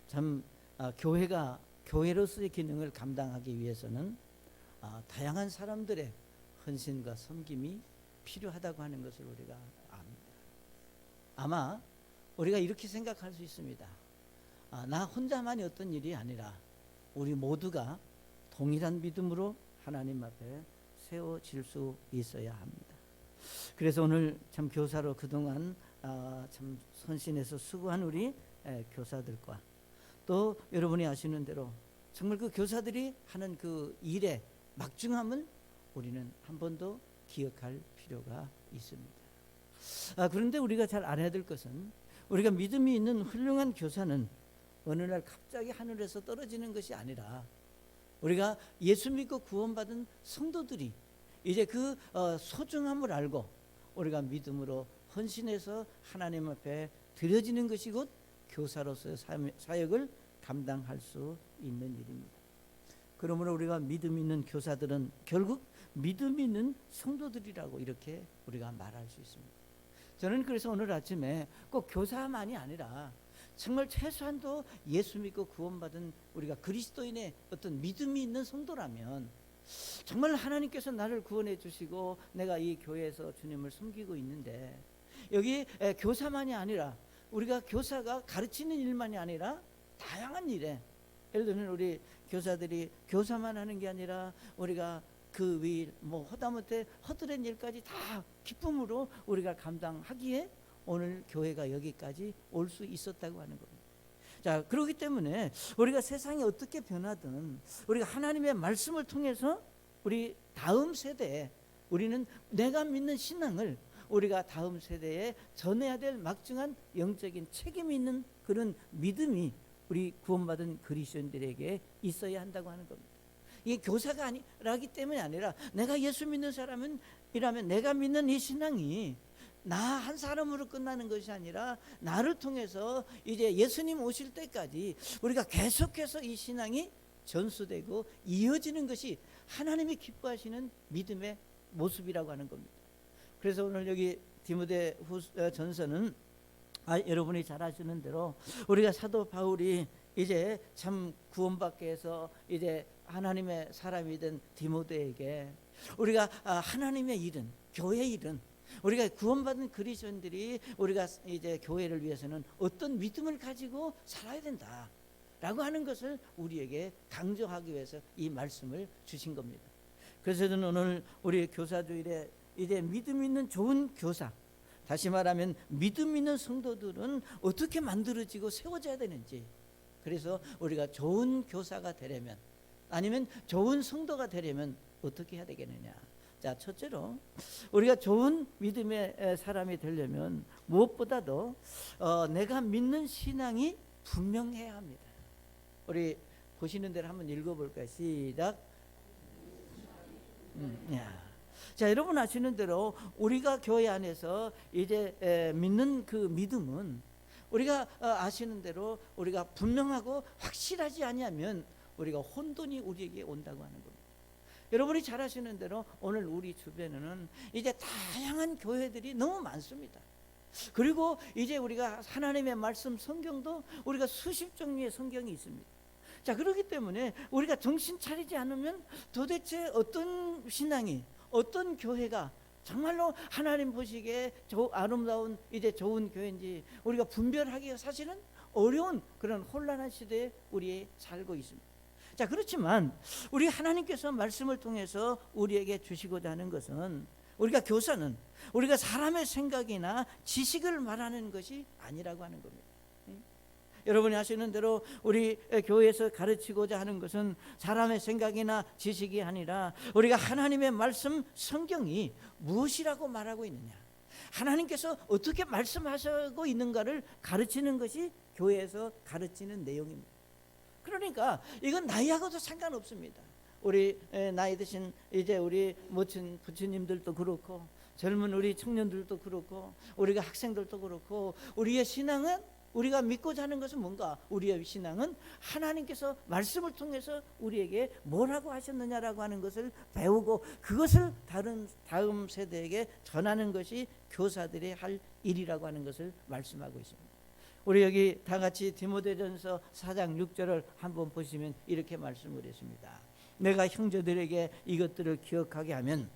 참 교회가 교회로서의 기능을 감당하기 위해서는 다양한 사람들의 헌신과 섬김이 필요하다고 하는 것을 우리가 압니다. 아마 우리가 이렇게 생각할 수 있습니다. 나 혼자만이 어떤 일이 아니라 우리 모두가 동일한 믿음으로 하나님 앞에 세워질 수 있어야 합니다. 그래서 오늘 참 교사로 그동안 참 헌신해서 수고한 우리 교사들과 또 여러분이 아시는 대로 정말 그 교사들이 하는 그 일의 막중함을 우리는 한 번 더 기억할 필요가 있습니다. 그런데 우리가 잘 알아야 될 것은 우리가 믿음이 있는 훌륭한 교사는 어느 날 갑자기 하늘에서 떨어지는 것이 아니라 우리가 예수 믿고 구원받은 성도들이 이제 그 소중함을 알고 우리가 믿음으로 헌신해서 하나님 앞에 드려지는 것이 곧 교사로서의 사역을 감당할 수 있는 일입니다. 그러므로 우리가 믿음 있는 교사들은 결국 믿음 있는 성도들이라고 이렇게 우리가 말할 수 있습니다. 저는 그래서 오늘 아침에 꼭 교사만이 아니라 정말 최소한도 예수 믿고 구원받은 우리가 그리스도인의 어떤 믿음이 있는 성도라면 정말 하나님께서 나를 구원해 주시고 내가 이 교회에서 주님을 섬기고 있는데 여기 교사만이 아니라 우리가 교사가 가르치는 일만이 아니라 다양한 일에 예를 들면 우리 교사들이 교사만 하는 게 아니라 우리가 그 위 허다못해 허드렛 일까지 다 기쁨으로 우리가 감당하기에 오늘 교회가 여기까지 올 수 있었다고 하는 겁니다. 자, 그렇기 때문에 우리가 세상이 어떻게 변하든 우리가 하나님의 말씀을 통해서 우리 다음 세대에 우리는 내가 믿는 신앙을 우리가 다음 세대에 전해야 될 막중한 영적인 책임이 있는 그런 믿음이 우리 구원받은 그리스도인들에게 있어야 한다고 하는 겁니다. 이게 교사가 아니라기 때문이 아니라 내가 예수 믿는 사람이라면 내가 믿는 이 신앙이 나 한 사람으로 끝나는 것이 아니라 나를 통해서 이제 예수님 오실 때까지 우리가 계속해서 이 신앙이 전수되고 이어지는 것이 하나님이 기뻐하시는 믿음의 모습이라고 하는 겁니다. 그래서 오늘 여기 디모데전서는 여러분이 잘 아시는 대로 우리가 사도 바울이 이제 참 구원받게 해서 이제 하나님의 사람이 된 디모데에게 우리가 하나님의 일은 교회 일은 우리가 구원받은 그리스도인들이 우리가 이제 교회를 위해서는 어떤 믿음을 가지고 살아야 된다라고 하는 것을 우리에게 강조하기 위해서 이 말씀을 주신 겁니다. 그래서 저는 오늘 우리 교사주일에 이제 믿음 있는 좋은 교사, 다시 말하면 믿음 있는 성도들은 어떻게 만들어지고 세워져야 되는지, 그래서 우리가 좋은 교사가 되려면 아니면 좋은 성도가 되려면 어떻게 해야 되겠느냐. 자, 첫째로 우리가 좋은 믿음의 사람이 되려면 무엇보다도 내가 믿는 신앙이 분명해야 합니다. 우리 보시는 대로 한번 읽어볼까요? 시작. 자, 여러분 아시는 대로 우리가 교회 안에서 이제 믿는 그 믿음은 우리가 아시는 대로 우리가 분명하고 확실하지 아니하면 우리가 혼돈이 우리에게 온다고 하는 겁니다. 여러분이 잘 아시는 대로 오늘 우리 주변에는 이제 다양한 교회들이 너무 많습니다. 그리고 이제 우리가 하나님의 말씀 성경도 우리가 수십 종류의 성경이 있습니다. 자, 그렇기 때문에 우리가 정신 차리지 않으면 도대체 어떤 신앙이 어떤 교회가 정말로 하나님 보시기에 아름다운 이제 좋은 교회인지 우리가 분별하기가 사실은 어려운 그런 혼란한 시대에 우리 살고 있습니다. 자, 그렇지만 우리 하나님께서 말씀을 통해서 우리에게 주시고자 하는 것은 우리가 교사는 우리가 사람의 생각이나 지식을 말하는 것이 아니라고 하는 겁니다. 여러분이 아시는 대로 우리 교회에서 가르치고자 하는 것은 사람의 생각이나 지식이 아니라 우리가 하나님의 말씀 성경이 무엇이라고 말하고 있느냐, 하나님께서 어떻게 말씀하시고 있는가를 가르치는 것이 교회에서 가르치는 내용입니다. 그러니까 이건 나이하고도 상관없습니다. 우리 나이 드신 이제 우리 모친 부처님들도 그렇고 젊은 우리 청년들도 그렇고 우리가 학생들도 그렇고 우리의 신앙은 우리가 믿고자 하는 것은 뭔가? 우리의 신앙은 하나님께서 말씀을 통해서 우리에게 뭐라고 하셨느냐라고 하는 것을 배우고 그것을 다음 세대에게 전하는 것이 교사들의 할 일이라고 하는 것을 말씀하고 있습니다. 우리 여기 다 같이 디모데전서 4장 6절을 한번 보시면 이렇게 말씀을 했습니다. 내가 형제들에게 이것들을 기억하게 하면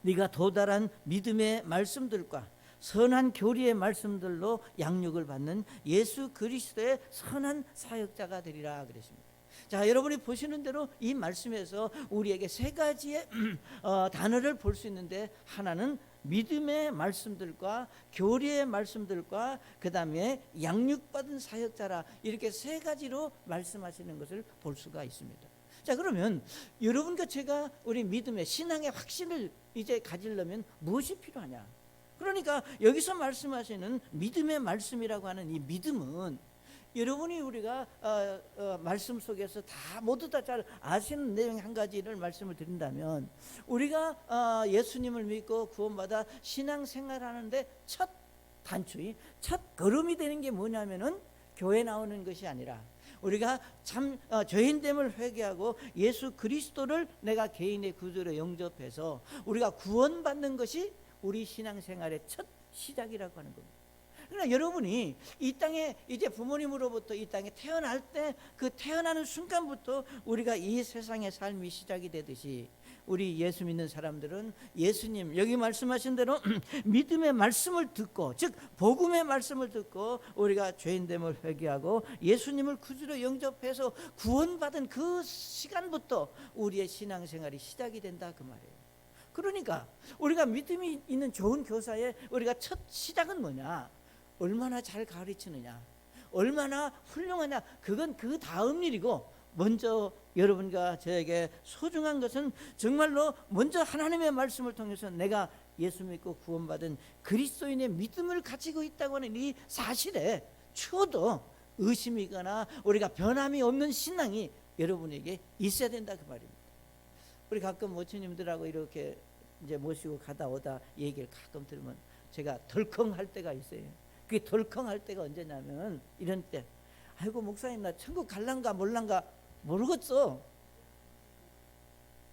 네가 도달한 믿음의 말씀들과 선한 교리의 말씀들로 양육을 받는 예수 그리스도의 선한 사역자가 되리라 그랬습니다. 자, 여러분이 보시는 대로 이 말씀에서 우리에게 세 가지의 단어를 볼 수 있는데, 하나는 믿음의 말씀들과 교리의 말씀들과 그 다음에 양육받은 사역자라, 이렇게 세 가지로 말씀하시는 것을 볼 수가 있습니다. 자, 그러면 여러분과 제가 우리 믿음의 신앙의 확신을 이제 가지려면 무엇이 필요하냐? 그러니까 여기서 말씀하시는 믿음의 말씀이라고 하는 이 믿음은, 여러분이 우리가 말씀 속에서 다 모두 다 잘 아시는 내용 한 가지를 말씀을 드린다면, 우리가 예수님을 믿고 구원받아 신앙생활하는데 첫 단추이, 첫 걸음이 되는 게 뭐냐면은 교회 나오는 것이 아니라 우리가 참 죄인됨을 회개하고 예수 그리스도를 내가 개인의 구주로 영접해서 우리가 구원받는 것이 우리 신앙생활의 첫 시작이라고 하는 겁니다. 그러나 여러분이 이 땅에 이제 부모님으로부터 이 땅에 태어날 때, 그 태어나는 순간부터 우리가 이 세상의 삶이 시작이 되듯이, 우리 예수 믿는 사람들은 예수님 여기 말씀하신 대로 믿음의 말씀을 듣고, 즉 복음의 말씀을 듣고 우리가 죄인됨을 회개하고 예수님을 구주로 영접해서 구원받은 그 시간부터 우리의 신앙생활이 시작이 된다 그 말이에요. 그러니까 우리가 믿음이 있는 좋은 교사의 우리가 첫 시작은 뭐냐? 얼마나 잘 가르치느냐, 얼마나 훌륭하냐, 그건 그 다음 일이고, 먼저 여러분과 저에게 소중한 것은 정말로 먼저 하나님의 말씀을 통해서 내가 예수 믿고 구원받은 그리스도인의 믿음을 가지고 있다고 하는 이 사실에 추워도 의심이거나 우리가 변함이 없는 신앙이 여러분에게 있어야 된다 그 말입니다. 우리 가끔 모처님들하고 이렇게 이제 모시고 가다 오다 얘기를 가끔 들으면 제가 덜컹할 때가 있어요. 그게 덜컹할 때가 언제냐면 이런 때, 아이고 목사님 나 천국 갈란가 몰란가 모르겠어.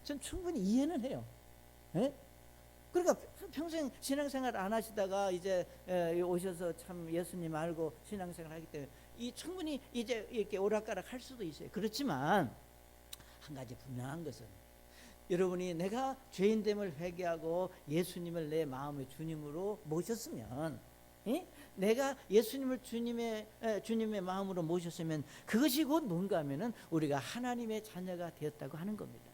전 충분히 이해는 해요. 에? 그러니까 평생 신앙생활 안 하시다가 이제 오셔서 참 예수님 알고 신앙생활 하기 때문에 이 충분히 이제 이렇게 오락가락 할 수도 있어요. 그렇지만 한 가지 분명한 것은, 여러분이 내가 죄인됨을 회개하고 예수님을 내 마음의 주님으로 모셨으면, 내가 예수님을 주님의 마음으로 모셨으면 그것이 곧 뭔가 하면은 우리가 하나님의 자녀가 되었다고 하는 겁니다.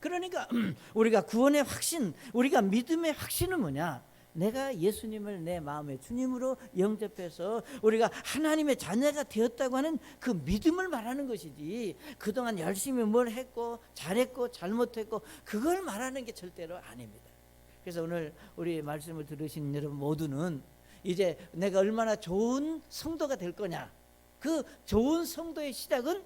그러니까 우리가 구원의 확신, 우리가 믿음의 확신은 뭐냐? 내가 예수님을 내 마음의 주님으로 영접해서 우리가 하나님의 자녀가 되었다고 하는 그 믿음을 말하는 것이지, 그동안 열심히 뭘 했고 잘했고 잘못했고 그걸 말하는 게 절대로 아닙니다. 그래서 오늘 우리 말씀을 들으신 여러분 모두는 이제 내가 얼마나 좋은 성도가 될 거냐, 그 좋은 성도의 시작은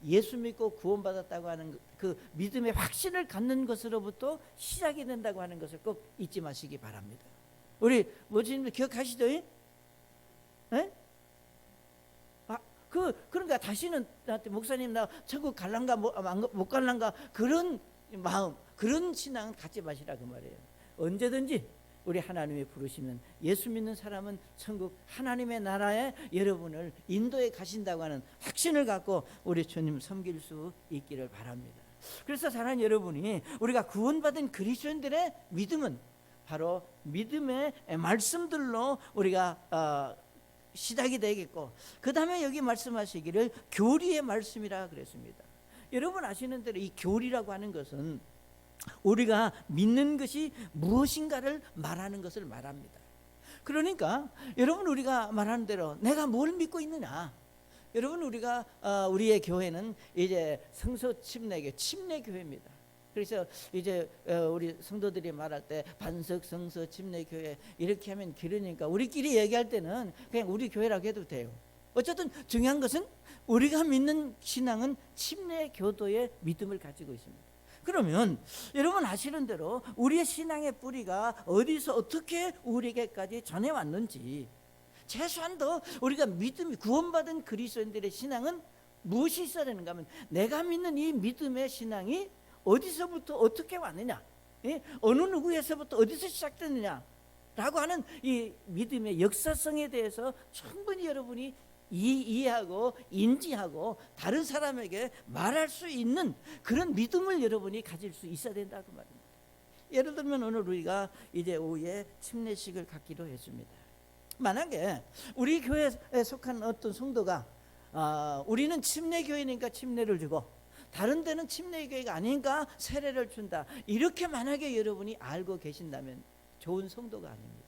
예수 믿고 구원받았다고 하는 그 믿음의 확신을 갖는 것으로부터 시작이 된다고 하는 것을 꼭 잊지 마시기 바랍니다. 우리 모친님들 기억하시죠? 예? 그러니까 다시는 나한테 목사님 나 천국 갈란가 못 갈란가 그런 마음, 그런 신앙은 갖지 마시라 그 말이에요. 언제든지 우리 하나님이 부르시면 예수 믿는 사람은 천국 하나님의 나라에 여러분을 인도해 가신다고 하는 확신을 갖고 우리 주님 섬길 수 있기를 바랍니다. 그래서 사랑하는 여러분이, 우리가 구원받은 그리스도인들의 믿음은 바로 믿음의 말씀들로 우리가 시작이 되겠고, 그 다음에 여기 말씀하시기를 교리의 말씀이라 그랬습니다. 여러분 아시는 대로 이 교리라고 하는 것은 우리가 믿는 것이 무엇인가를 말하는 것을 말합니다. 그러니까 여러분 우리가 말하는 대로 내가 뭘 믿고 있느냐, 여러분 우리가 우리의 교회는 이제 성서 침례 교회입니다. 그래서 이제 우리 성도들이 말할 때 반석 성서 침례 교회 이렇게 하면 길으니까 우리끼리 얘기할 때는 그냥 우리 교회라고 해도 돼요. 어쨌든 중요한 것은 우리가 믿는 신앙은 침례 교도의 믿음을 가지고 있습니다. 그러면 여러분 아시는 대로 우리의 신앙의 뿌리가 어디서 어떻게 우리에게까지 전해왔는지, 최소한도 우리가 믿음이 구원받은 그리스도인들의 신앙은 무엇이 있어야 되는가 하면 내가 믿는 이 믿음의 신앙이 어디서부터 어떻게 왔느냐, 어느 누구에서부터 어디서 시작됐느냐 라고 하는 이 믿음의 역사성에 대해서 충분히 여러분이 이해하고 인지하고 다른 사람에게 말할 수 있는 그런 믿음을 여러분이 가질 수 있어야 된다고 말입니다. 예를 들면 오늘 우리가 이제 오후에 침례식을 갖기로 했습니다. 만약에 우리 교회에 속한 어떤 성도가 우리는 침례교회니까 침례를 주고 다른 데는 침례교회가 아니니까 세례를 준다, 이렇게 만약에 여러분이 알고 계신다면 좋은 성도가 아닙니다.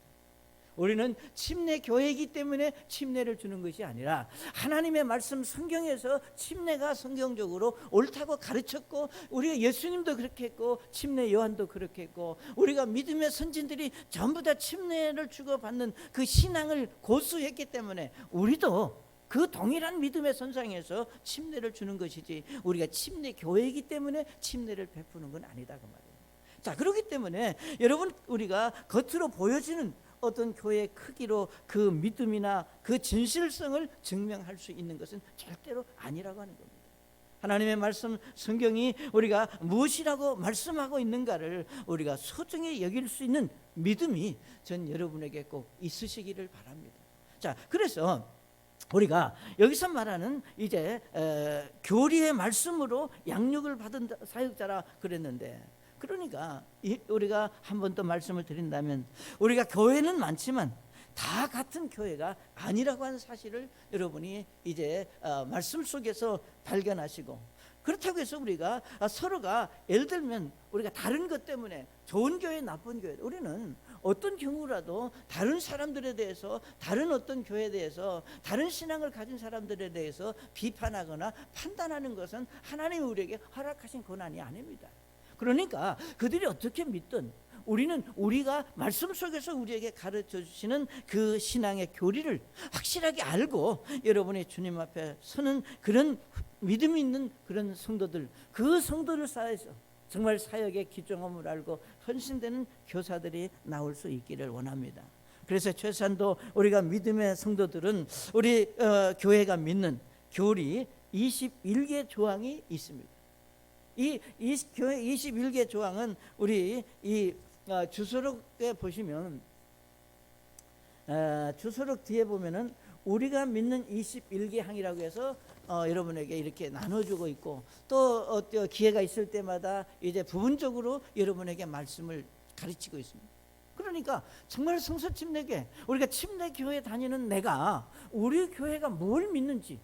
우리는 침례교회이기 때문에 침례를 주는 것이 아니라 하나님의 말씀 성경에서 침례가 성경적으로 옳다고 가르쳤고, 우리가 예수님도 그렇게 했고 침례 요한도 그렇게 했고, 우리가 믿음의 선진들이 전부 다 침례를 주고받는 그 신앙을 고수했기 때문에 우리도 그 동일한 믿음의 선상에서 침례를 주는 것이지, 우리가 침례교회이기 때문에 침례를 베푸는 건 아니다 그 말이에요. 자, 그렇기 때문에 여러분, 우리가 겉으로 보여지는 어떤 교회의 크기로 그 믿음이나 그 진실성을 증명할 수 있는 것은 절대로 아니라고 하는 겁니다. 하나님의 말씀 성경이 우리가 무엇이라고 말씀하고 있는가를 우리가 소중히 여길 수 있는 믿음이 전 여러분에게 꼭 있으시기를 바랍니다. 자, 그래서 우리가 여기서 말하는 이제 교리의 말씀으로 양육을 받은 사역자라 그랬는데, 그러니까 우리가 한 번 더 말씀을 드린다면 우리가 교회는 많지만 다 같은 교회가 아니라고 하는 사실을 여러분이 이제 말씀 속에서 발견하시고, 그렇다고 해서 우리가 서로가 예를 들면 우리가 다른 것 때문에 좋은 교회 나쁜 교회, 우리는 어떤 경우라도 다른 사람들에 대해서, 다른 어떤 교회에 대해서, 다른 신앙을 가진 사람들에 대해서 비판하거나 판단하는 것은 하나님이 우리에게 허락하신 권한이 아닙니다. 그러니까 그들이 어떻게 믿든 우리는 우리가 말씀 속에서 우리에게 가르쳐 주시는 그 신앙의 교리를 확실하게 알고 여러분이 주님 앞에 서는 그런 믿음 있는 그런 성도들, 그 성도를 쌓아서 정말 사역의 기정함을 알고 헌신되는 교사들이 나올 수 있기를 원합니다. 그래서 최소한도 우리가 믿음의 성도들은 우리 교회가 믿는 교리 21개 조항이 있습니다. 이 교회 21개 조항은 우리 이 주소록에 보시면 주소록 뒤에 보면은 우리가 믿는 21개 항이라고 해서 여러분에게 이렇게 나눠주고 있고, 또 기회가 있을 때마다 이제 부분적으로 여러분에게 말씀을 가르치고 있습니다. 그러니까 정말 성서 침례교회, 우리가 침례교회 다니는 내가 우리 교회가 뭘 믿는지,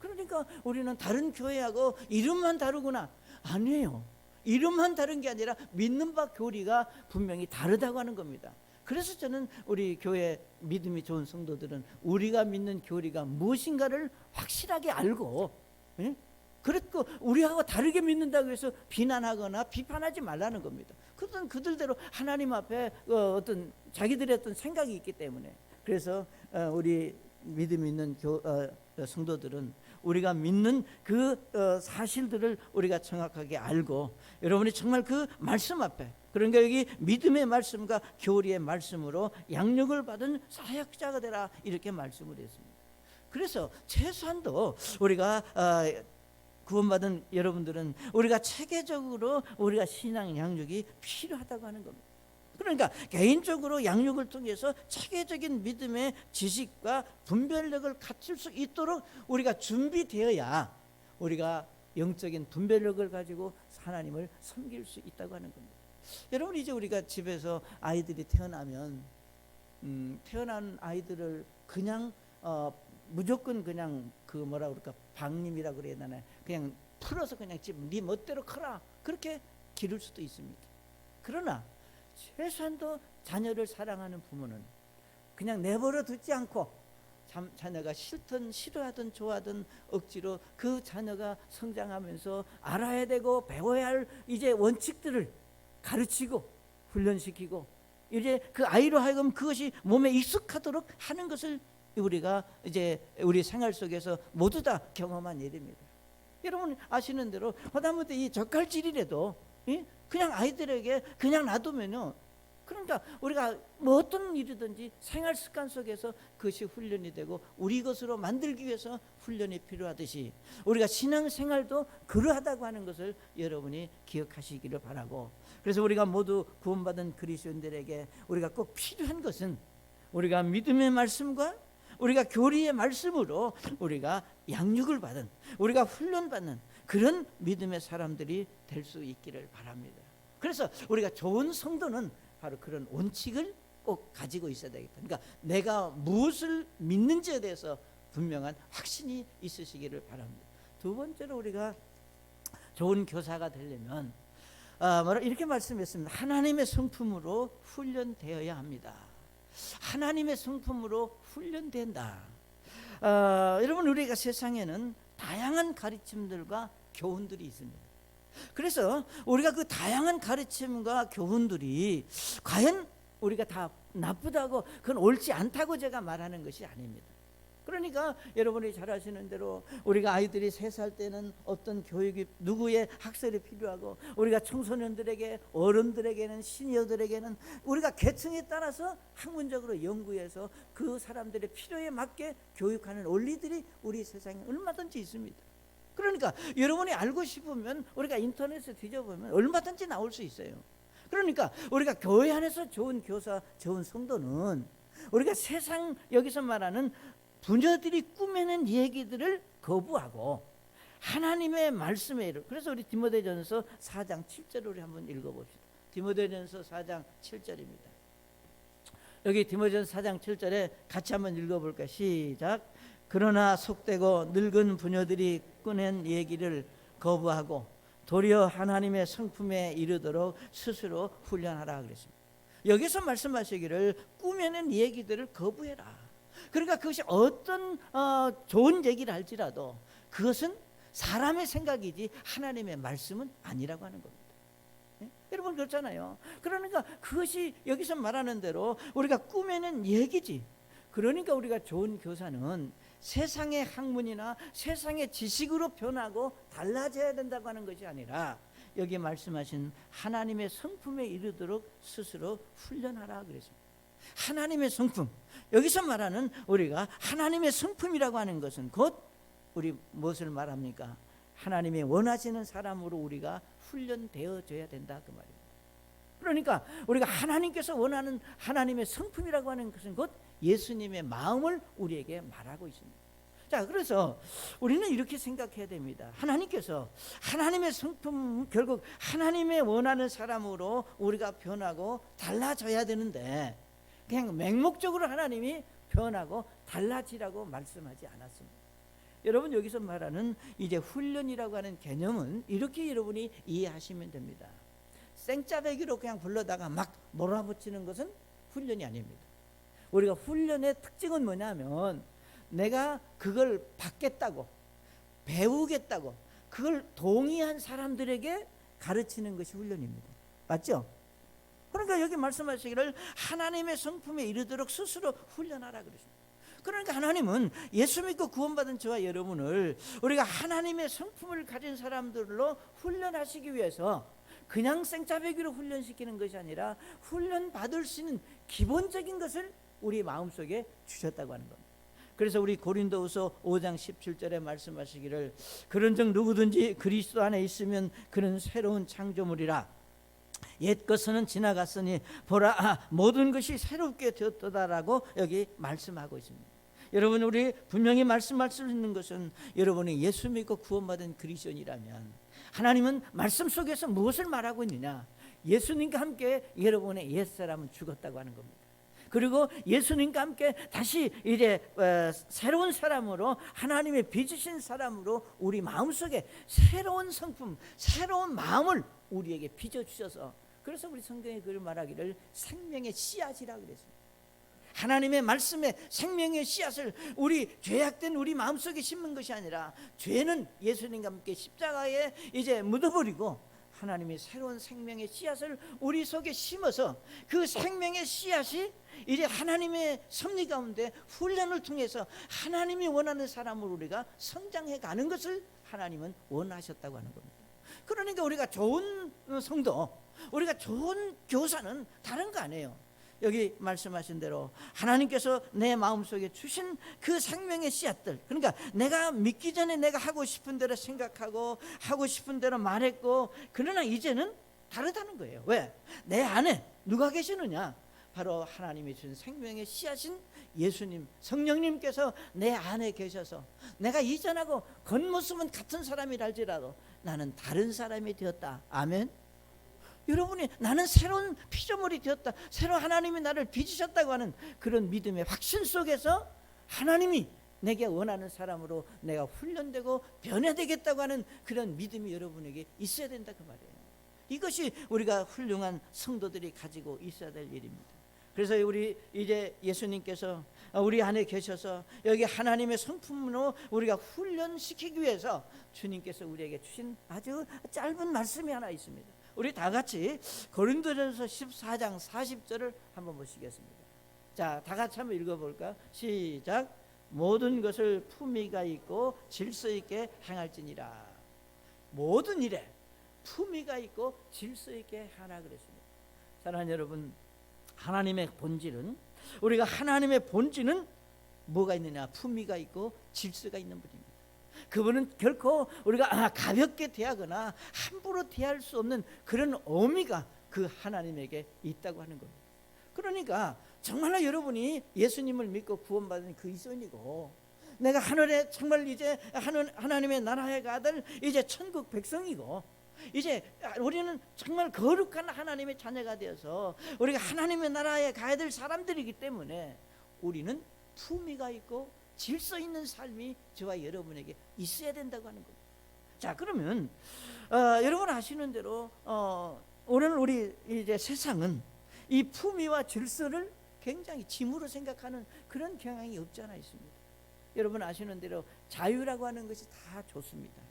그러니까 우리는 다른 교회하고 이름만 다르구나, 아니에요. 이름만 다른 게 아니라 믿는 바 교리가 분명히 다르다고 하는 겁니다. 그래서 저는 우리 교회 믿음이 좋은 성도들은 우리가 믿는 교리가 무엇인가를 확실하게 알고, 그렇고 우리하고 다르게 믿는다고 해서 비난하거나 비판하지 말라는 겁니다. 그들은 그들대로 하나님 앞에 어떤 자기들의 어떤 생각이 있기 때문에, 그래서 우리 믿음 있는 성도들은 우리가 믿는 그 사실들을 우리가 정확하게 알고, 여러분이 정말 그 말씀 앞에, 그러니까 여기 믿음의 말씀과 교리의 말씀으로 양육을 받은 사역자가 되라, 이렇게 말씀을 했습니다. 그래서 최소한도 우리가 구원받은 여러분들은 우리가 체계적으로 우리가 신앙 양육이 필요하다고 하는 겁니다. 그러니까 개인적으로 양육을 통해서 체계적인 믿음의 지식과 분별력을 갖출 수 있도록 우리가 준비되어야 우리가 영적인 분별력을 가지고 하나님을 섬길 수 있다고 하는 겁니다. 여러분, 이제 우리가 집에서 아이들이 태어나면 태어난 아이들을 그냥 무조건 그냥 그 뭐라 그럴까, 방림이라고 그래야 되나, 그냥 풀어서 그냥 네 멋대로 커라, 그렇게 기를 수도 있습니다. 그러나 최소한도 자녀를 사랑하는 부모는 그냥 내버려 두지 않고 자녀가 싫든 싫어하든 좋아하든 억지로 그 자녀가 성장하면서 알아야 되고 배워야 할 이제 원칙들을 가르치고 훈련시키고, 이제 그 아이로 하여금 그것이 몸에 익숙하도록 하는 것을 우리가 이제 우리 생활 속에서 모두 다 경험한 일입니다. 여러분 아시는 대로 하다못해 이 젓갈질이라도 그냥 아이들에게 그냥 놔두면요, 그러니까 우리가 뭐 어떤 일이든지 생활 습관 속에서 그것이 훈련이 되고 우리 것으로 만들기 위해서 훈련이 필요하듯이 우리가 신앙생활도 그러하다고 하는 것을 여러분이 기억하시기를 바라고, 그래서 우리가 모두 구원받은 그리스도인들에게 우리가 꼭 필요한 것은 우리가 믿음의 말씀과 우리가 교리의 말씀으로 우리가 양육을 받은, 우리가 훈련받는 그런 믿음의 사람들이 될 수 있기를 바랍니다. 그래서 우리가 좋은 성도는 바로 그런 원칙을 꼭 가지고 있어야 되겠다. 그러니까 내가 무엇을 믿는지에 대해서 분명한 확신이 있으시기를 바랍니다. 두 번째로 우리가 좋은 교사가 되려면 이렇게 말씀했습니다. 하나님의 성품으로 훈련되어야 합니다. 하나님의 성품으로 훈련된다. 여러분, 우리가 세상에는 다양한 가르침들과 교훈들이 있습니다. 그래서 우리가 그 다양한 가르침과 교훈들이 과연 우리가 다 나쁘다고, 그건 옳지 않다고 제가 말하는 것이 아닙니다. 그러니까 여러분이 잘 아시는 대로 우리가 아이들이 3살 때는 어떤 교육이, 누구의 학설이 필요하고, 우리가 청소년들에게, 어른들에게는, 시니어들에게는 우리가 계층에 따라서 학문적으로 연구해서 그 사람들의 필요에 맞게 교육하는 원리들이 우리 세상에 얼마든지 있습니다. 그러니까 여러분이 알고 싶으면 우리가 인터넷에 뒤져보면 얼마든지 나올 수 있어요. 그러니까 우리가 교회 안에서 좋은 교사, 좋은 성도는 우리가 세상, 여기서 말하는 부녀들이 꾸며낸 얘기들을 거부하고 하나님의 말씀에 이르. 그래서 우리 디모데전서 4장 7절을 우리 한번 읽어봅시다. 디모데전서 4장 7절입니다. 여기 디모데전서 4장 7절에 같이 한번 읽어볼까요? 시작. 그러나 속되고 늙은 부녀들이 꺼낸 얘기를 거부하고 도리어 하나님의 성품에 이르도록 스스로 훈련하라 그랬습니다. 여기서 말씀하시기를 꾸며낸 얘기들을 거부해라. 그러니까 그것이 어떤 좋은 얘기를 할지라도 그것은 사람의 생각이지 하나님의 말씀은 아니라고 하는 겁니다. 네? 여러분 그렇잖아요. 그러니까 그것이 여기서 말하는 대로 우리가 꾸며낸 얘기지. 그러니까 우리가 좋은 교사는 세상의 학문이나 세상의 지식으로 변하고 달라져야 된다고 하는 것이 아니라 여기 말씀하신 하나님의 성품에 이르도록 스스로 훈련하라 그랬습니다. 하나님의 성품, 여기서 말하는 우리가 하나님의 성품이라고 하는 것은 곧 우리 무엇을 말합니까? 하나님이 원하시는 사람으로 우리가 훈련되어져야 된다 그 말입니다. 그러니까 우리가 하나님께서 원하는 하나님의 성품이라고 하는 것은 곧 예수님의 마음을 우리에게 말하고 있습니다. 자, 그래서 우리는 이렇게 생각해야 됩니다. 하나님께서 하나님의 성품, 결국 하나님의 원하는 사람으로 우리가 변하고 달라져야 되는데 그냥 맹목적으로 하나님이 변하고 달라지라고 말씀하지 않았습니다. 여러분 여기서 말하는 이제 훈련이라고 하는 개념은 이렇게 여러분이 이해하시면 됩니다. 생짜배기로 그냥 불러다가 막 몰아붙이는 것은 훈련이 아닙니다. 우리가 훈련의 특징은 뭐냐면 내가 그걸 받겠다고, 배우겠다고, 그걸 동의한 사람들에게 가르치는 것이 훈련입니다. 맞죠? 그러니까 여기 말씀하시기를 하나님의 성품에 이르도록 스스로 훈련하라 그러십니다. 그러니까 하나님은 예수 믿고 구원받은 저와 여러분을 우리가 하나님의 성품을 가진 사람들로 훈련하시기 위해서 그냥 생짜배기로 훈련시키는 것이 아니라 훈련 받을 수 있는 기본적인 것을 우리 마음속에 주셨다고 하는 겁니다. 그래서 우리 고린도후서 5장 17절에 말씀하시기를 그런즉 누구든지 그리스도 안에 있으면 그는 새로운 창조물이라 옛 것은 지나갔으니 보라 모든 것이 새롭게 되었다라고 여기 말씀하고 있습니다. 여러분 우리 분명히 말씀할 수 있는 것은 여러분이 예수 믿고 구원받은 그리스도인이라면 하나님은 말씀 속에서 무엇을 말하고 있느냐? 예수님과 함께 여러분의 옛사람은 죽었다고 하는 겁니다. 그리고 예수님과 함께 다시 이제 새로운 사람으로 하나님의 빚으신 사람으로 우리 마음속에 새로운 성품, 새로운 마음을 우리에게 빚어주셔서 그래서 우리 성경에 그를 말하기를 생명의 씨앗이라고 그랬습니다. 하나님의 말씀에 생명의 씨앗을 우리 죄악된 우리 마음속에 심는 것이 아니라 죄는 예수님과 함께 십자가에 이제 묻어버리고 하나님의 새로운 생명의 씨앗을 우리 속에 심어서 그 생명의 씨앗이 이제 하나님의 섭리 가운데 훈련을 통해서 하나님이 원하는 사람으로 우리가 성장해 가는 것을 하나님은 원하셨다고 하는 겁니다. 그러니까 우리가 좋은 성도, 우리가 좋은 교사는 다른 거 아니에요. 여기 말씀하신 대로 하나님께서 내 마음속에 주신 그 생명의 씨앗들, 그러니까 내가 믿기 전에 내가 하고 싶은 대로 생각하고 하고 싶은 대로 말했고, 그러나 이제는 다르다는 거예요. 왜? 내 안에 누가 계시느냐? 바로 하나님이 주신 생명의 씨앗인 예수님, 성령님께서 내 안에 계셔서 내가 이전하고 겉모습은 같은 사람이랄지라도 나는 다른 사람이 되었다. 아멘. 여러분이 나는 새로운 피조물이 되었다, 새로 하나님이 나를 빚으셨다고 하는 그런 믿음의 확신 속에서 하나님이 내게 원하는 사람으로 내가 훈련되고 변화되겠다고 하는 그런 믿음이 여러분에게 있어야 된다, 그 말이에요. 이것이 우리가 훌륭한 성도들이 가지고 있어야 될 일입니다. 그래서 우리 이제 예수님께서 우리 안에 계셔서 여기 하나님의 성품으로 우리가 훈련시키기 위해서 주님께서 우리에게 주신 아주 짧은 말씀이 하나 있습니다. 우리 다 같이 고린도전서 14장 40절을 한번 보시겠습니다. 자, 다 같이 한번 읽어볼까? 시작. 모든 것을 품위가 있고 질서 있게 행할지니라. 모든 일에 품위가 있고 질서 있게 하라 그랬습니다. 사랑하는 여러분, 하나님의 본질은, 우리가 하나님의 본질은 뭐가 있느냐? 품위가 있고 질서가 있는 분입니다. 그분은 결코 우리가 가볍게 대하거나 함부로 대할 수 없는 그런 의미가 그 하나님에게 있다고 하는 겁니다. 그러니까 정말로 여러분이 예수님을 믿고 구원받은 그리스도인이고, 내가 하늘에 정말 이제 하나님의 나라에 가들 이제 천국 백성이고, 이제 우리는 정말 거룩한 하나님의 자녀가 되어서 우리가 하나님의 나라에 가야 될 사람들이기 때문에 우리는 품위가 있고 질서 있는 삶이 저와 여러분에게 있어야 된다고 하는 겁니다. 자, 그러면 여러분 아시는 대로 오늘 우리 이제 세상은 이 품위와 질서를 굉장히 짐으로 생각하는 그런 경향이 없지 않아 있습니다. 여러분 아시는 대로 자유라고 하는 것이 다 좋습니다.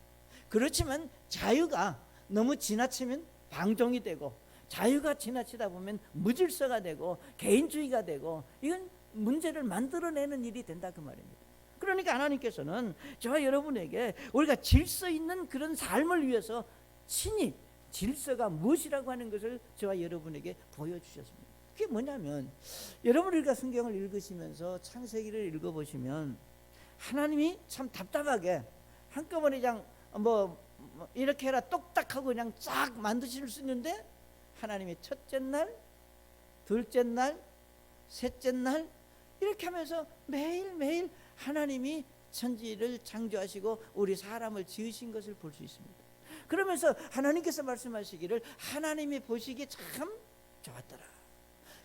그렇지만 자유가 너무 지나치면 방종이 되고, 자유가 지나치다 보면 무질서가 되고 개인주의가 되고, 이건 문제를 만들어내는 일이 된다, 그 말입니다. 그러니까 하나님께서는 저와 여러분에게 우리가 질서 있는 그런 삶을 위해서 친히 질서가 무엇이라고 하는 것을 저와 여러분에게 보여주셨습니다. 그게 뭐냐면, 여러분 우리가 성경을 읽으시면서 창세기를 읽어보시면 하나님이 참 답답하게 한꺼번에 그냥 이렇게 해라 똑딱하고 그냥 쫙 만드실 수 있는데, 하나님이 첫째 날, 둘째 날, 셋째 날 이렇게 하면서 매일매일 하나님이 천지를 창조하시고 우리 사람을 지으신 것을 볼 수 있습니다. 그러면서 하나님께서 말씀하시기를 하나님이 보시기에 참 좋았더라.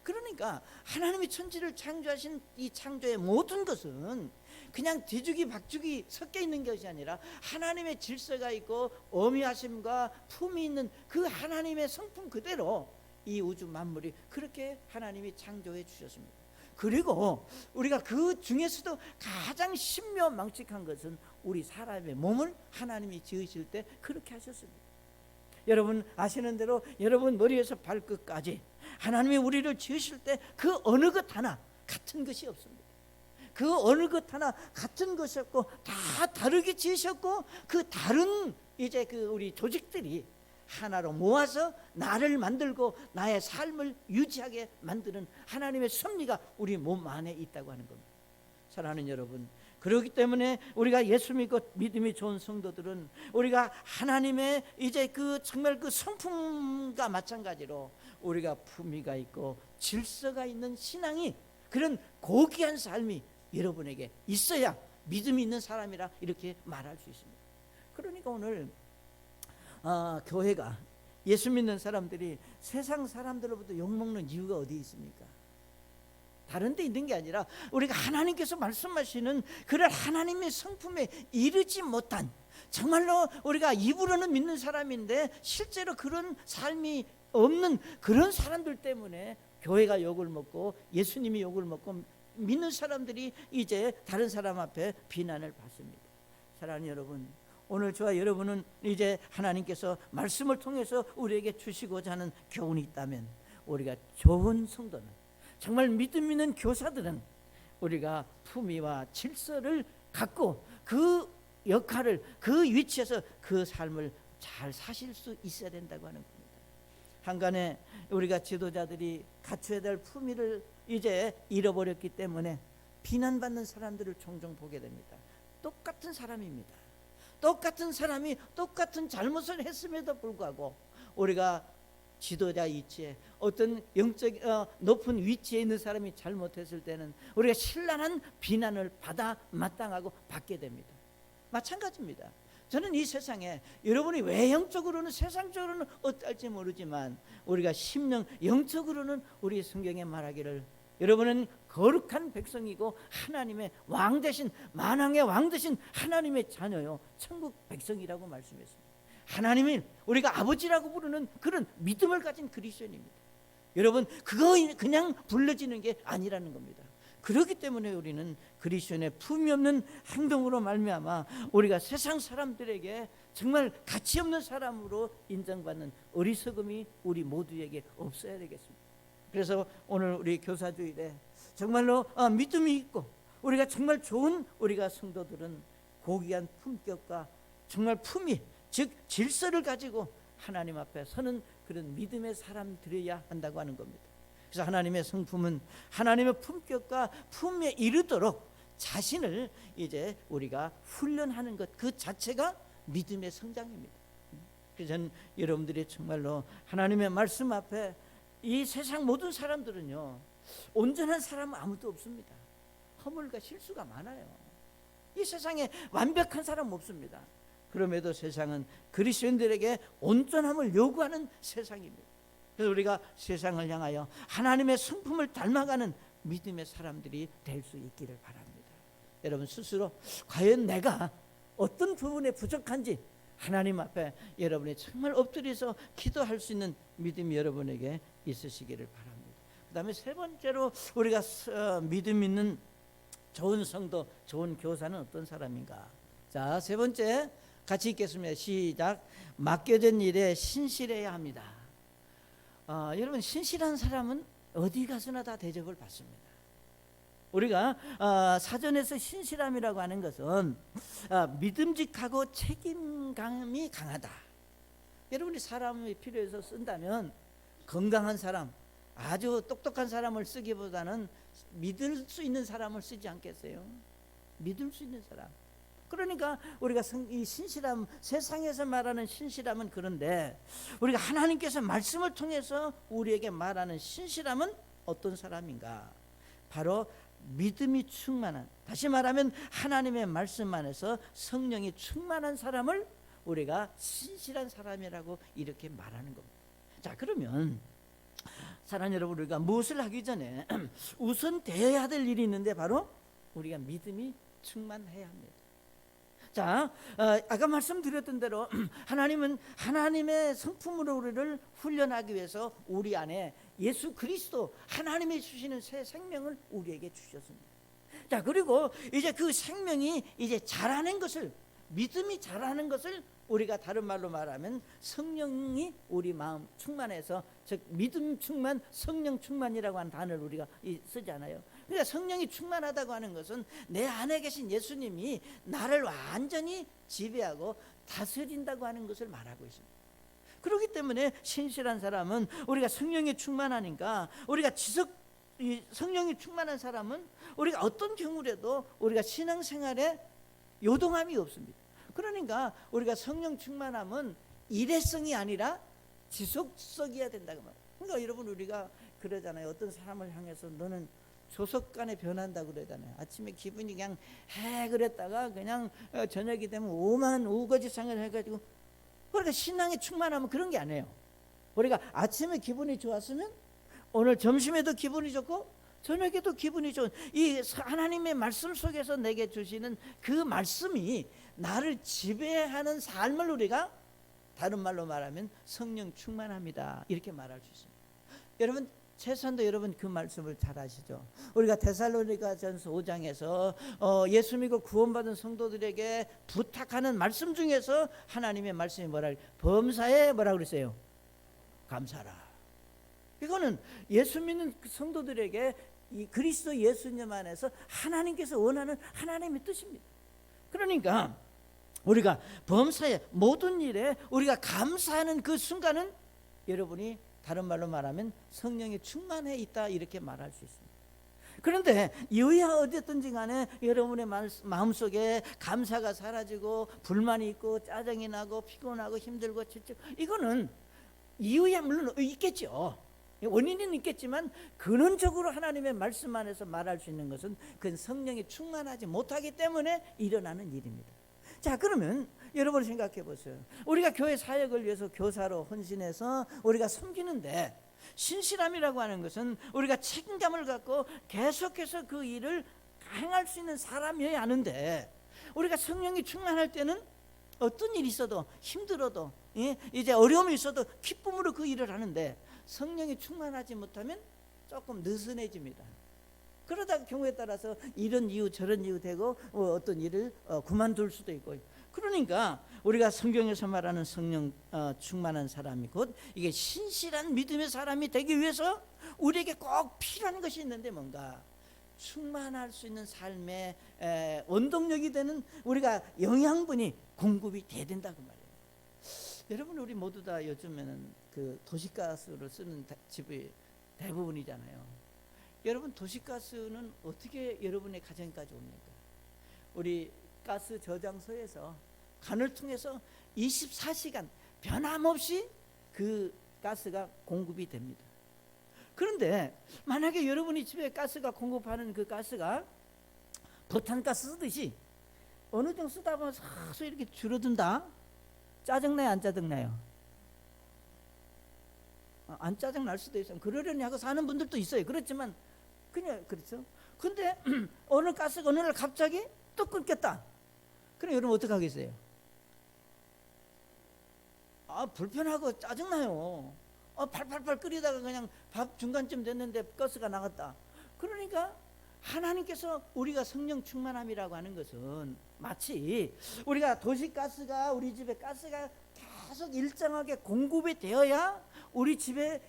그러니까 하나님이 천지를 창조하신 이 창조의 모든 것은 그냥 뒤죽이 박죽이 섞여 있는 것이 아니라 하나님의 질서가 있고 어미하심과 품이 있는 그 하나님의 성품 그대로 이 우주 만물이 그렇게 하나님이 창조해 주셨습니다. 그리고 우리가 그 중에서도 가장 신묘망측한 것은 우리 사람의 몸을 하나님이 지으실 때 그렇게 하셨습니다. 여러분 아시는 대로 여러분 머리에서 발끝까지 하나님이 우리를 지으실 때 그 어느 것 하나 같은 것이 없습니다. 그 어느 것 하나 같은 것이 없고 다 다르게 지으셨고, 그 다른 이제 그 우리 조직들이 하나로 모아서 나를 만들고 나의 삶을 유지하게 만드는 하나님의 섭리가 우리 몸 안에 있다고 하는 겁니다. 사랑하는 여러분, 그렇기 때문에 우리가 예수 믿고 믿음이 좋은 성도들은 우리가 하나님의 이제 그 정말 그 성품과 마찬가지로 우리가 품위가 있고 질서가 있는 신앙이, 그런 고귀한 삶이 여러분에게 있어야 믿음이 있는 사람이라 이렇게 말할 수 있습니다. 그러니까 오늘 교회가, 예수 믿는 사람들이 세상 사람들로부터 욕먹는 이유가 어디 있습니까? 다른 데 있는 게 아니라 우리가 하나님께서 말씀하시는 그런 하나님의 성품에 이르지 못한, 정말로 우리가 입으로는 믿는 사람인데 실제로 그런 삶이 없는 그런 사람들 때문에 교회가 욕을 먹고 예수님이 욕을 먹고 믿는 사람들이 이제 다른 사람 앞에 비난을 받습니다. 사랑하는 여러분, 오늘 저와 여러분은 이제 하나님께서 말씀을 통해서 우리에게 주시고자 하는 교훈이 있다면, 우리가 좋은 성도는, 정말 믿음 있는 교사들은 우리가 품위와 질서를 갖고 그 역할을, 그 위치에서 그 삶을 잘 사실 수 있어야 된다고 하는 겁니다. 한간에 우리가 지도자들이 갖춰야 될 품위를 이제 잃어버렸기 때문에 비난받는 사람들을 종종 보게 됩니다. 똑같은 사람입니다. 똑같은 사람이 똑같은 잘못을 했음에도 불구하고 우리가 지도자 위치에 어떤 영적 높은 위치에 있는 사람이 잘못했을 때는 우리가 신랄한 비난을 받아 마땅하고 받게 됩니다. 마찬가지입니다. 저는 이 세상에 여러분이 외형적으로는 세상적으로는 어떨지 모르지만 우리가 심령 영적으로는 우리 성경에 말하기를 여러분은 거룩한 백성이고 하나님의 왕 되신 만왕의 왕 되신 하나님의 자녀요 천국 백성이라고 말씀했습니다. 하나님이 우리가 아버지라고 부르는 그런 믿음을 가진 그리스도인입니다. 여러분 그거 그냥 불러지는 게 아니라는 겁니다. 그렇기 때문에 우리는 그리스도인의 품위 없는 행동으로 말미암아 우리가 세상 사람들에게 정말 가치 없는 사람으로 인정받는 어리석음이 우리 모두에게 없어야 되겠습니다. 그래서 오늘 우리 교사주일에 정말로 믿음이 있고 우리가 정말 좋은 우리가 성도들은 고귀한 품격과 정말 품위 즉 질서를 가지고 하나님 앞에 서는 그런 믿음의 사람들이어야 한다고 하는 겁니다. 그래서 하나님의 성품은 하나님의 품격과 품에 이르도록 자신을 이제 우리가 훈련하는 것 그 자체가 믿음의 성장입니다. 그래서 저는 여러분들이 정말로 하나님의 말씀 앞에 이 세상 모든 사람들은요 온전한 사람은 아무도 없습니다. 허물과 실수가 많아요. 이 세상에 완벽한 사람 없습니다. 그럼에도 세상은 그리스도인들에게 온전함을 요구하는 세상입니다. 그래서 우리가 세상을 향하여 하나님의 성품을 닮아가는 믿음의 사람들이 될 수 있기를 바랍니다. 여러분 스스로 과연 내가 어떤 부분에 부족한지 하나님 앞에 여러분이 정말 엎드려서 기도할 수 있는 믿음이 여러분에게 있으시기를 바랍니다. 그 다음에 세 번째로 우리가 믿음 있는 좋은 성도, 좋은 교사는 어떤 사람인가? 자, 세 번째 같이 읽겠습니다. 시작. 맡겨진 일에 신실해야 합니다. 여러분 신실한 사람은 어디 가서나 다 대접을 받습니다. 우리가 사전에서 신실함이라고 하는 것은 믿음직하고 책임감이 강하다. 여러분이 사람이 필요해서 쓴다면 건강한 사람, 아주 똑똑한 사람을 쓰기보다는 믿을 수 있는 사람을 쓰지 않겠어요? 믿을 수 있는 사람. 그러니까 우리가 이 신실함, 세상에서 말하는 신실함은 그런데 우리가 하나님께서 말씀을 통해서 우리에게 말하는 신실함은 어떤 사람인가? 바로 믿음이 충만한, 다시 말하면 하나님의 말씀 안에서 성령이 충만한 사람을 우리가 신실한 사람이라고 이렇게 말하는 겁니다. 자, 그러면 사랑하는 여러분, 우리가 무엇을 하기 전에 우선 되어야 될 일이 있는데 바로 우리가 믿음이 충만해야 합니다. 자, 아까 말씀드렸던 대로 하나님은 하나님의 성품으로 우리를 훈련하기 위해서 우리 안에 예수 그리스도 하나님이 주시는 새 생명을 우리에게 주셨습니다. 자, 그리고 이제 그 생명이 이제 자라는 것을, 믿음이 자라는 것을 우리가 다른 말로 말하면 성령이 우리 마음 충만해서, 즉 믿음 충만, 성령 충만이라고 하는 단어를 우리가 쓰잖아요. 그러니까 성령이 충만하다고 하는 것은 내 안에 계신 예수님이 나를 완전히 지배하고 다스린다고 하는 것을 말하고 있습니다. 그렇기 때문에 신실한 사람은 우리가 성령이 충만하니까 우리가 성령이 충만한 사람은 우리가 어떤 경우라도 우리가 신앙생활에 요동함이 없습니다. 그러니까 우리가 성령 충만함은 일회성이 아니라 지속적이어야 된다고 말해요. 그러니까 여러분 우리가 그러잖아요. 어떤 사람을 향해서 너는 조속간에 변한다고 그러잖아요. 아침에 기분이 그냥 그랬다가 그냥 저녁이 되면 오만 우거지상을 해가지고, 그러니까 신앙이 충만하면 그런 게 아니에요. 우리가 아침에 기분이 좋았으면 오늘 점심에도 기분이 좋고 저녁에도 기분이 좋은 이 하나님의 말씀 속에서 내게 주시는 그 말씀이 나를 지배하는 삶을 우리가 다른 말로 말하면 성령 충만합니다, 이렇게 말할 수 있습니다. 여러분 최선도 여러분 그 말씀을 잘 아시죠? 우리가 데살로니가전서 5장에서 예수 믿고 구원받은 성도들에게 부탁하는 말씀 중에서 하나님의 말씀이 범사에 뭐라고 그랬어요? 감사라. 이거는 예수 믿는 성도들에게 이 그리스도 예수님 안에서 하나님께서 원하는 하나님의 뜻입니다. 그러니까 우리가 범사에 모든 일에 우리가 감사하는 그 순간은 여러분이 다른 말로 말하면 성령이 충만해 있다 이렇게 말할 수 있습니다. 그런데 이유야 어쨌든지 간에 여러분의 마음속에 감사가 사라지고 불만이 있고 짜증이 나고 피곤하고 힘들고 지쳐, 이거는 이유야 물론 있겠죠. 원인은 있겠지만 근원적으로 하나님의 말씀 안에서 말할 수 있는 것은 그건 성령이 충만하지 못하기 때문에 일어나는 일입니다. 자, 그러면 여러분 생각해 보세요. 우리가 교회 사역을 위해서 교사로 헌신해서 우리가 섬기는데, 신실함이라고 하는 것은 우리가 책임감을 갖고 계속해서 그 일을 행할 수 있는 사람이어야 하는데, 우리가 성령이 충만할 때는 어떤 일이 있어도 힘들어도 이제 어려움이 있어도 기쁨으로 그 일을 하는데, 성령이 충만하지 못하면 조금 느슨해집니다. 그러다가 경우에 따라서 이런 이유 저런 이유 되고 어떤 일을 그만둘 수도 있고. 그러니까 우리가 성경에서 말하는 성령 충만한 사람이 곧 이게 신실한 믿음의 사람이 되기 위해서 우리에게 꼭 필요한 것이 있는데, 뭔가 충만할 수 있는 삶의 원동력이 되는 우리가 영양분이 공급이 돼야 된다 그 말이에요. 여러분, 우리 모두 다 요즘에는 그 도시가스를 쓰는 집이 대부분이잖아요. 여러분, 도시가스는 어떻게 여러분의 가정까지 옵니까? 우리 가스 저장소에서 간을 통해서 24시간 변함없이 그 가스가 공급이 됩니다. 그런데 만약에 여러분이 집에 가스가 공급하는 그 가스가 부탄가스 쓰듯이 어느 정도 쓰다 보면 서서 이렇게 줄어든다? 짜증나요, 안 짜증나요? 안 짜증날 수도 있어요. 그러려니 하고 사는 분들도 있어요. 그렇지만 그냥 그렇죠. 근데 어느 가스가 어느 날 갑자기 또 끊겼다. 그럼 여러분 어떻게 하겠어요? 불편하고 짜증나요. 팔팔팔 끓이다가 그냥 밥 중간쯤 됐는데 가스가 나갔다. 그러니까 하나님께서 우리가 성령 충만함이라고 하는 것은 마치 우리가 도시가스가 우리 집에 가스가 계속 일정하게 공급이 되어야 우리 집에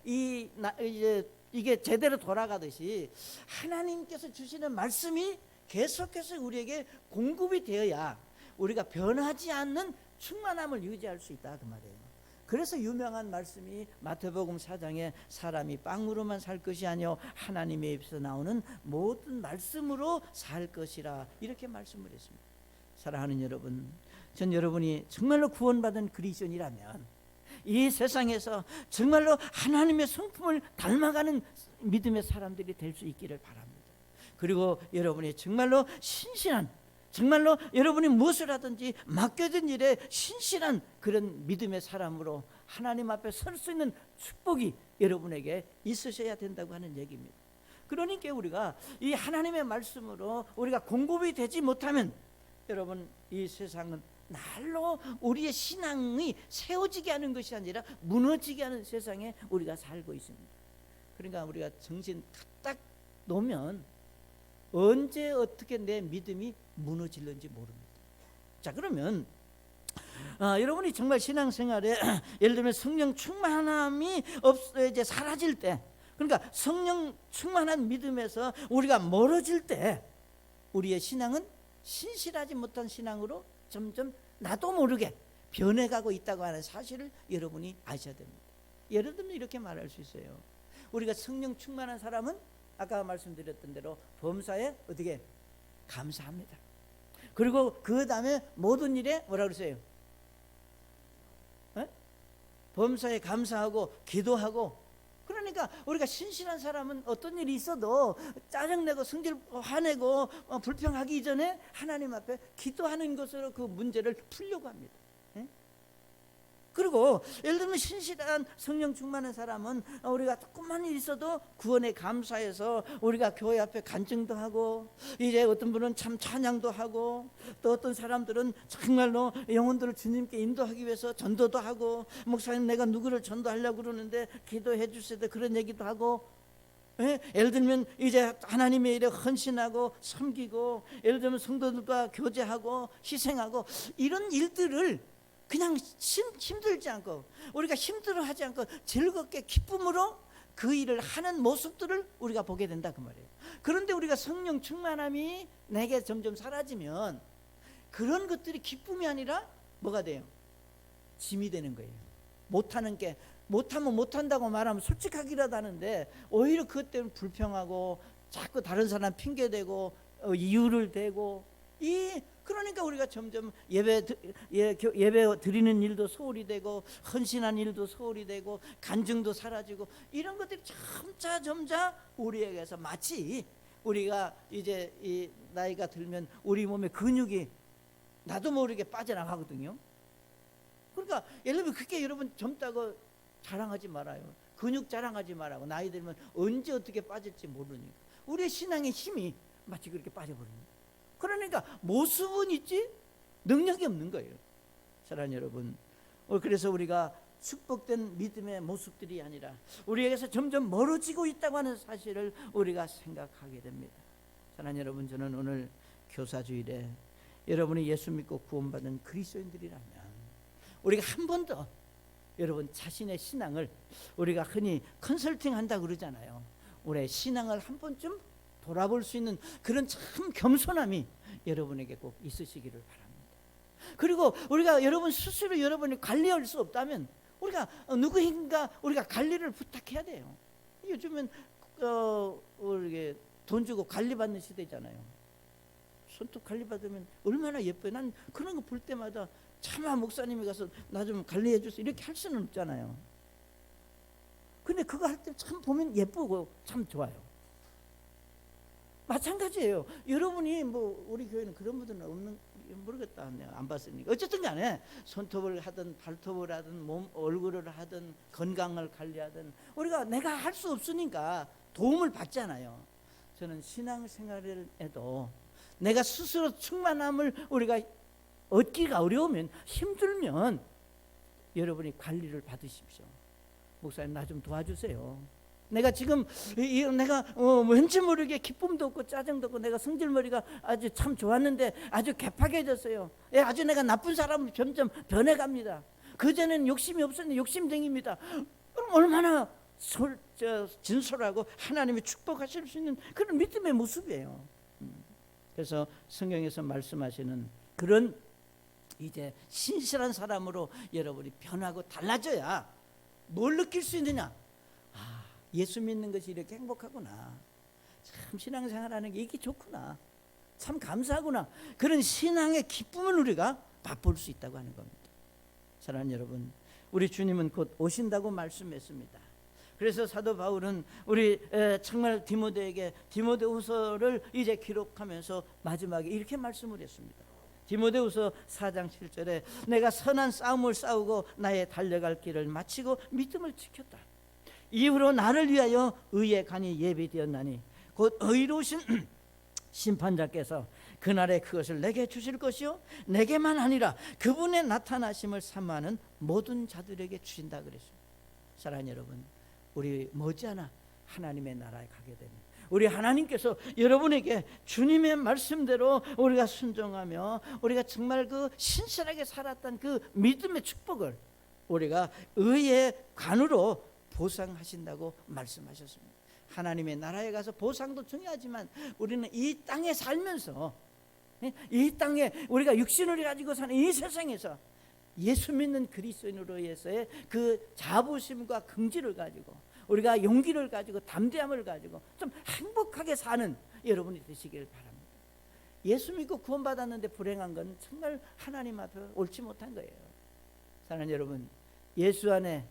이게 제대로 돌아가듯이 하나님께서 주시는 말씀이 계속해서 우리에게 공급이 되어야 우리가 변하지 않는 충만함을 유지할 수 있다 그 말이에요. 그래서 유명한 말씀이 마태복음 4장에 사람이 빵으로만 살 것이 아니요 하나님의 입에서 나오는 모든 말씀으로 살 것이라 이렇게 말씀을 했습니다. 사랑하는 여러분, 전 여러분이 정말로 구원받은 그리스도인이라면 이 세상에서 정말로 하나님의 성품을 닮아가는 믿음의 사람들이 될 수 있기를 바랍니다. 그리고 여러분이 정말로 신실한, 정말로 여러분이 무엇을 하든지 맡겨진 일에 신실한 그런 믿음의 사람으로 하나님 앞에 설 수 있는 축복이 여러분에게 있으셔야 된다고 하는 얘기입니다. 그러니까 우리가 이 하나님의 말씀으로 우리가 공급이 되지 못하면 여러분, 이 세상은 날로 우리의 신앙이 세워지게 하는 것이 아니라 무너지게 하는 세상에 우리가 살고 있습니다. 그러니까 우리가 정신 딱 놓으면 언제 어떻게 내 믿음이 무너질는지 모릅니다. 자, 그러면 여러분이 정말 신앙생활에 예를 들면 성령 충만함이 이제 사라질 때, 그러니까 성령 충만한 믿음에서 우리가 멀어질 때 우리의 신앙은 신실하지 못한 신앙으로 점점 나도 모르게 변해가고 있다고 하는 사실을 여러분이 아셔야 됩니다. 예를 들면 이렇게 말할 수 있어요. 우리가 성령 충만한 사람은 아까 말씀드렸던 대로 범사에 어떻게 감사합니다. 그리고 그 다음에 모든 일에 뭐라 그러세요? 범사에 감사하고 기도하고. 그러니까 우리가 신실한 사람은 어떤 일이 있어도 짜증내고 성질 화내고 불평하기 이전에 하나님 앞에 기도하는 것으로 그 문제를 풀려고 합니다. 그리고 예를 들면 신실한 성령 충만한 사람은 우리가 조금만 일 있어도 구원에 감사해서 우리가 교회 앞에 간증도 하고, 이제 어떤 분은 참 찬양도 하고, 또 어떤 사람들은 정말로 영혼들을 주님께 인도하기 위해서 전도도 하고, 목사님 내가 누구를 전도하려고 그러는데 기도해 주세요, 그런 얘기도 하고. 예를 들면 이제 하나님의 일에 헌신하고 섬기고, 예를 들면 성도들과 교제하고 희생하고, 이런 일들을 그냥 힘들지 않고 우리가 힘들어하지 않고 즐겁게 기쁨으로 그 일을 하는 모습들을 우리가 보게 된다 그 말이에요. 그런데 우리가 성령 충만함이 내게 점점 사라지면 그런 것들이 기쁨이 아니라 뭐가 돼요? 짐이 되는 거예요. 못하는 게 못하면 못한다고 말하면 솔직하기라도 하는데 오히려 그것 때문에 불평하고 자꾸 다른 사람 핑계대고 이유를 대고 그러니까 우리가 점점 예배 드리는 일도 소홀히 되고 헌신한 일도 소홀히 되고 간증도 사라지고 이런 것들이 점차 우리에게서 마치 우리가 이제 이 나이가 들면 우리 몸에 근육이 나도 모르게 빠져나가거든요. 그러니까 예를 들면 그렇게 여러분 젊다고 자랑하지 말아요. 근육 자랑하지 말라고. 나이 들면 언제 어떻게 빠질지 모르니까 우리의 신앙의 힘이 마치 그렇게 빠져버립니다. 그러니까 모습은 있지 능력이 없는 거예요. 사랑하는 여러분, 그래서 우리가 축복된 믿음의 모습들이 아니라 우리에게서 점점 멀어지고 있다고 하는 사실을 우리가 생각하게 됩니다. 사랑하는 여러분, 저는 오늘 교사주일에 여러분이 예수 믿고 구원받은 그리스도인들이라면 우리가 한 번 더 여러분 자신의 신앙을, 우리가 흔히 컨설팅 한다고 그러잖아요. 우리의 신앙을 한 번쯤 돌아볼 수 있는 그런 참 겸손함이 여러분에게 꼭 있으시기를 바랍니다. 그리고 우리가 여러분 스스로 여러분이 관리할 수 없다면 우리가 누구인가 우리가 관리를 부탁해야 돼요. 요즘은 이게 돈 주고 관리받는 시대잖아요. 손톱 관리받으면 얼마나 예뻐요. 난 그런 거 볼 때마다 차마 목사님이 가서 나 좀 관리해 주세요 이렇게 할 수는 없잖아요. 근데 그거 할 때 참 보면 예쁘고 참 좋아요. 마찬가지예요. 여러분이 뭐 우리 교회는 그런 분들은 없는 모르겠다. 내가 안 봤으니까. 어쨌든 간에 손톱을 하든 발톱을 하든 몸 얼굴을 하든 건강을 관리하든 우리가 내가 할 수 없으니까 도움을 받잖아요. 저는 신앙생활에도 내가 스스로 충만함을 우리가 얻기가 어려우면, 힘들면 여러분이 관리를 받으십시오. 목사님 나 좀 도와주세요. 내가 지금 내가 왠지 모르게 기쁨도 없고 짜증도 없고 내가 성질머리가 아주 참 좋았는데 아주 개팍해졌어요. 아주 내가 나쁜 사람으로 점점 변해갑니다. 그전에는 욕심이 없었는데 욕심쟁입니다. 그럼 얼마나 진솔하고 하나님이 축복하실 수 있는 그런 믿음의 모습이에요. 그래서 성경에서 말씀하시는 그런 이제 신실한 사람으로 여러분이 변하고 달라져야 뭘 느낄 수 있느냐? 예수 믿는 것이 이렇게 행복하구나. 참 신앙생활하는 게 이게 좋구나. 참 감사하구나. 그런 신앙의 기쁨을 우리가 맛볼 수 있다고 하는 겁니다. 사랑하는 여러분, 우리 주님은 곧 오신다고 말씀했습니다. 그래서 사도 바울은 우리 정말 디모데에게 디모데후서를 이제 기록하면서 마지막에 이렇게 말씀을 했습니다. 디모데후서 4장 7절에 내가 선한 싸움을 싸우고 나의 달려갈 길을 마치고 믿음을 지켰다. 이후로 나를 위하여 의의 간이 예비되었나니 곧 의로우신 심판자께서 그날에 그것을 내게 주실 것이요 내게만 아니라 그분의 나타나심을 사모하는 모든 자들에게 주신다 그랬습니다. 사랑하는 여러분, 우리 머지않아 하나님의 나라에 가게 됩니다. 우리 하나님께서 여러분에게 주님의 말씀대로 우리가 순종하며 우리가 정말 그 신실하게 살았던 그 믿음의 축복을 우리가 의의 관으로 보상하신다고 말씀하셨습니다. 하나님의 나라에 가서 보상도 중요하지만 우리는 이 땅에 살면서, 이 땅에 우리가 육신을 가지고 사는 이 세상에서 예수 믿는 그리스도인으로서의 그 자부심과 긍지를 가지고 우리가 용기를 가지고 담대함을 가지고 좀 행복하게 사는 여러분이 되시길 바랍니다. 예수 믿고 구원받았는데 불행한 건 정말 하나님 앞에 옳지 못한 거예요. 사랑하는 여러분, 예수 안에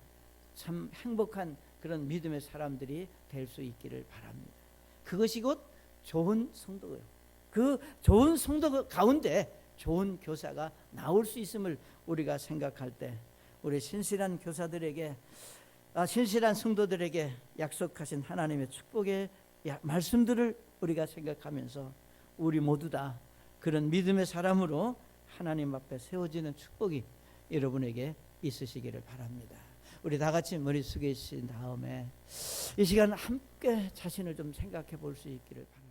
참 행복한 그런 믿음의 사람들이 될 수 있기를 바랍니다. 그것이 곧 좋은 성도예요. 그 좋은 성도 가운데 좋은 교사가 나올 수 있음을 우리가 생각할 때 우리 신실한 교사들에게, 신실한 성도들에게 약속하신 하나님의 축복의 말씀들을 우리가 생각하면서 우리 모두 다 그런 믿음의 사람으로 하나님 앞에 세워지는 축복이 여러분에게 있으시기를 바랍니다. 우리 다 같이 머리 숙이신 다음에 이 시간 함께 자신을 좀 생각해 볼 수 있기를 바랍니다.